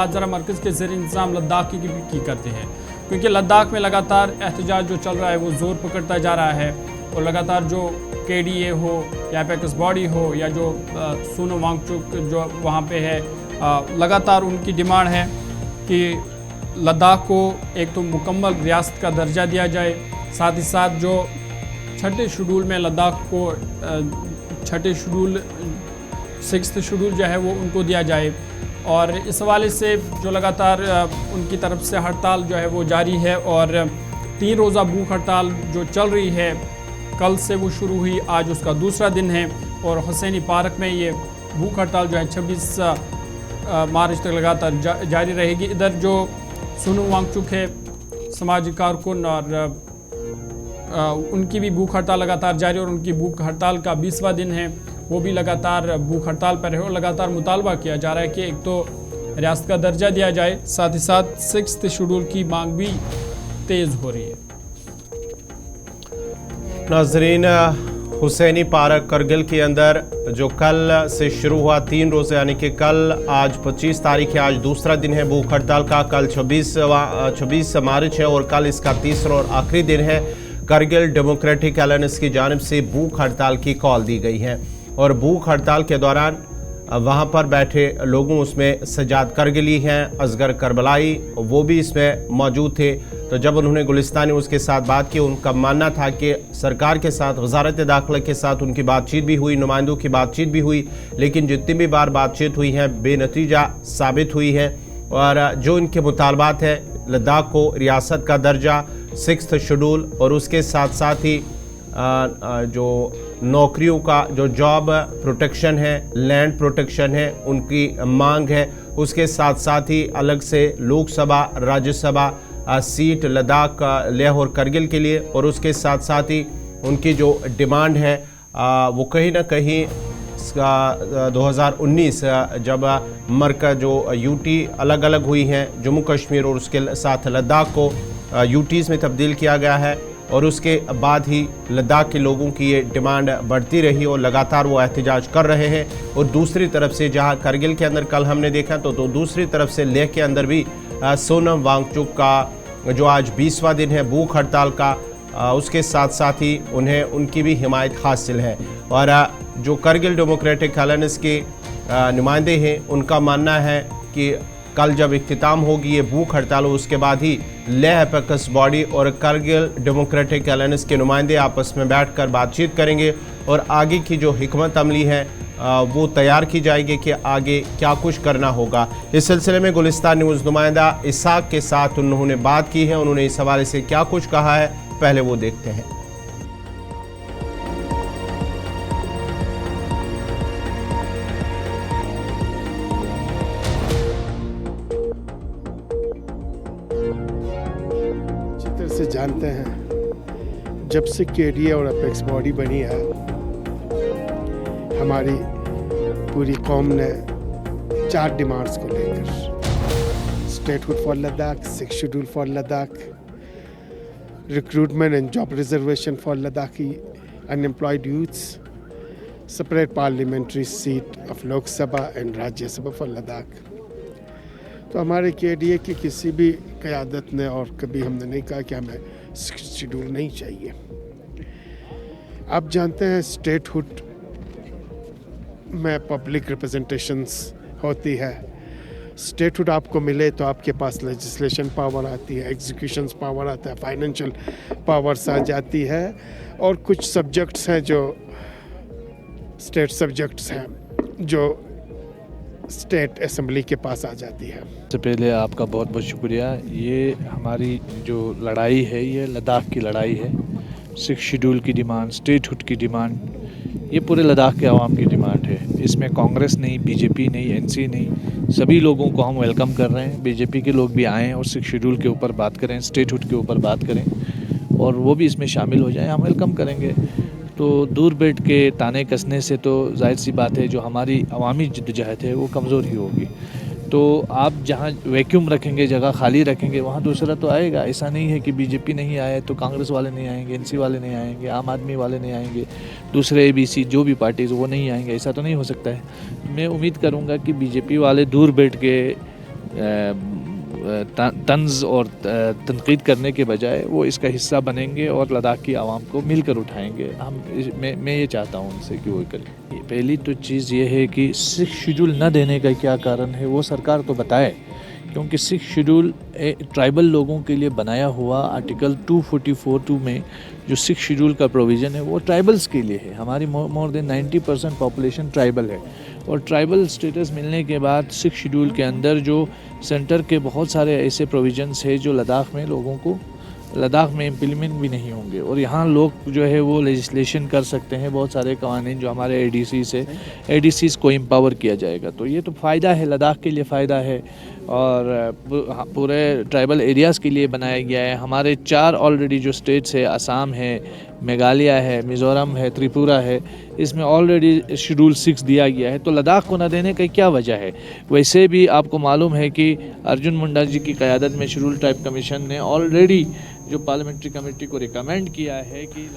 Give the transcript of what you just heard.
आज ज़रा मरकज़ के ज़ेर इंतज़ाम लद्दाख की करते हैं, क्योंकि लद्दाख में लगातार एहतजाज जो चल रहा है वो ज़ोर पकड़ता जा रहा है और लगातार जो KDA हो या अपेक्स बॉडी हो या जो सोनम वांगचुक जो वहाँ पे है, लगातार उनकी डिमांड है कि लद्दाख को एक तो मुकम्मल रियासत का दर्जा दिया जाए, साथ ही साथ जो छठे शेड्यूल में लद्दाख को छठे शेड्यूल 6th शेड्यूल जो है वो उनको दिया जाए। और इस हवाले से जो लगातार उनकी तरफ से हड़ताल जो है वो जारी है और 3 रोज़ा भूख हड़ताल जो चल रही है, कल से वो शुरू हुई, आज उसका दूसरा दिन है और हुसैनी पार्क में ये भूख हड़ताल जो है 26 मार्च तक लगातार जारी रहेगी। इधर जो सोनम वांगचुक है समाजी कारकुन और उनकी भी भूख हड़ताल लगातार जारी और उनकी भूख हड़ताल का 20वां दिन है, वो भी लगातार भूख हड़ताल पर है और लगातार मुतालबा किया जा रहा है कि एक तो रियासत का दर्जा दिया जाए, साथ ही साथ 6th शेड्यूल की मांग भी तेज़ हो रही है। नाजरीन, हुसैनी पार्क करगिल के अंदर जो कल से शुरू हुआ 3 रोज़े यानी कि कल आज 25 तारीख है, आज दूसरा दिन है भूख हड़ताल का। कल 26 मार्च है और कल इसका तीसरा और आखिरी दिन है। करगिल डेमोक्रेटिक अलायंस की जानिब से भूख हड़ताल की कॉल दी गई है और भूख हड़ताल के दौरान वहाँ पर बैठे लोगों उसमें सजाद करगिली हैं, असगर करबलाई, वो भी इसमें मौजूद थे। तो जब उन्होंने गुलिस्तान न्यूज़ के साथ बात की, उनका मानना था कि सरकार के साथ वजारत दाखिला के साथ उनकी बातचीत भी हुई, नुमाइंदों की बातचीत भी हुई, लेकिन जितनी भी बार बातचीत हुई है बेनतीजा साबित हुई है। और जो इनके मुतालबात है लद्दाख को रियासत का दर्जा, 6th शेड्यूल और उसके साथ साथ ही जो नौकरियों का जो जॉब प्रोटेक्शन है, लैंड प्रोटेक्शन है, उनकी मांग है। उसके साथ साथ ही अलग से लोकसभा राज्यसभा सीट लद्दाख लेह और करगिल के लिए, और उसके साथ साथ ही उनकी जो डिमांड है वो कहीं ना कहीं 2019 जब मरकज़ जो UT अलग अलग हुई हैं, जम्मू कश्मीर और उसके साथ लद्दाख को UTs में तब्दील किया गया है और उसके बाद ही लद्दाख के लोगों की ये डिमांड बढ़ती रही और लगातार वो एहतजाज कर रहे हैं। और दूसरी तरफ से जहां करगिल के अंदर कल हमने देखा तो दूसरी तरफ से लेह के अंदर भी सोनम वांगचुक का जो आज 20वां दिन है भूख हड़ताल का, उसके साथ साथ ही उन्हें उनकी भी हिमायत हासिल है। और जो करगिल डेमोक्रेटिक अलायंस के नुमाइंदे हैं, उनका मानना है कि कल जब इख्तिताम होगी ये भूख हड़ताल, उसके बाद ही लेह अपेक्स बॉडी और करगिल डेमोक्रेटिक अलायंस के नुमाइंदे आपस में बैठकर बातचीत करेंगे और आगे की जो हिकमत अमली है वो तैयार की जाएगी कि आगे क्या कुछ करना होगा। इस सिलसिले में गुलिस्तान न्यूज़ नुमाइंदा इसाक के साथ उन्होंने बात की है, उन्होंने इस हवाले से क्या कुछ कहा है, पहले वो देखते हैं। से जानते हैं, जब से KDA और अपेक्स बॉडी बनी है, हमारी पूरी कौम ने 4 डिमांड्स को लेकर statehood for Ladakh, 6th schedule for Ladakh, recruitment and job reservation for Ladakhi unemployed youths, separate parliamentary seat of Lok Sabha and Rajya Sabha for Ladakh. तो हमारे KDA की किसी भी क़यादत ने और कभी हमने नहीं कहा कि हमें 6th शेड्यूल नहीं चाहिए। आप जानते हैं स्टेटहुड में पब्लिक रिप्रेजेंटेशंस होती है। स्टेटहुड आपको मिले तो आपके पास लेजिस्लेशन पावर आती है, एग्जीक्यूशंस पावर आता है, फाइनेंशियल पावर्स आ जाती है और कुछ सब्जेक्ट्स हैं जो स्टेट सब्जेक्ट्स हैं जो स्टेट असेंबली के पास आ जाती है। सबसे पहले आपका बहुत बहुत शुक्रिया। ये हमारी जो लड़ाई है ये लद्दाख की लड़ाई है। 6th शेड्यूल की डिमांड, स्टेटहुड की डिमांड, ये पूरे लद्दाख के आवाम की डिमांड है। इसमें कांग्रेस नहीं, BJP नहीं, NC नहीं, सभी लोगों को हम वेलकम कर रहे हैं। BJP के लोग भी आएँ और 6th शेड्यूल के ऊपर बात करें, स्टेटहुड के ऊपर बात करें और वो भी इसमें शामिल हो जाएं, हम वेलकम करेंगे। तो दूर बैठ के ताने कसने से तो जाहिर सी बात है जो हमारी अवामी जद्दोजहद है वो कमज़ोर ही होगी। तो आप जहाँ वैक्यूम रखेंगे, जगह खाली रखेंगे, वहाँ दूसरा तो आएगा। ऐसा नहीं है कि BJP नहीं आए तो कांग्रेस वाले नहीं आएंगे, NC वाले नहीं आएंगे, आम आदमी वाले नहीं आएंगे, दूसरे ABC जो भी पार्टीज़ वो नहीं आएंगे, ऐसा तो नहीं हो सकता है। मैं उम्मीद करूँगा कि BJP वाले दूर बैठ के तंज और तनकीद करने के बजाय वो इसका हिस्सा बनेंगे और लद्दाख की आवाम को मिलकर उठाएंगे। मैं ये चाहता हूँ उनसे कि वो करें। पहली तो चीज़ ये है कि 6 शेड्यूल न देने का क्या कारण है वो सरकार तो बताए, क्योंकि 6 शेड्यूल ट्राइबल लोगों के लिए बनाया हुआ आर्टिकल 244(2) में जो 6 शेड्यूल का प्रोविज़न है वो ट्राइबल्स के लिए है। हमारी मोर देन 90% पॉपुलेशन ट्राइबल है और ट्राइबल स्टेटस मिलने के बाद 6 शेड्यूल के अंदर जो सेंटर के बहुत सारे ऐसे प्रोविज़न्स है जो लद्दाख में लोगों को लद्दाख में इम्प्लीमेंट भी नहीं होंगे और यहाँ लोग जो है वो लेजिस्लेशन कर सकते हैं। बहुत सारे कानून जो हमारे ADCs है, ADCs को एम्पावर किया जाएगा, तो ये तो फ़ायदा है, लद्दाख के लिए फ़ायदा है और पूरे ट्राइबल एरियाज़ के लिए बनाया गया है। हमारे 4 ऑलरेडी जो स्टेट्स है, असम है, मेघालय है, मिज़ोरम है, त्रिपुरा है, इसमें ऑलरेडी शेड्यूल 6 दिया गया है, तो लद्दाख को न देने की क्या वजह है। वैसे भी आपको मालूम है कि अर्जुन मुंडा जी की क़यादत में शेड्यूल ट्राइब कमीशन ने ऑलरेडी जो पार्लियामेंट्री कमेटी को रिकमेंड किया है कि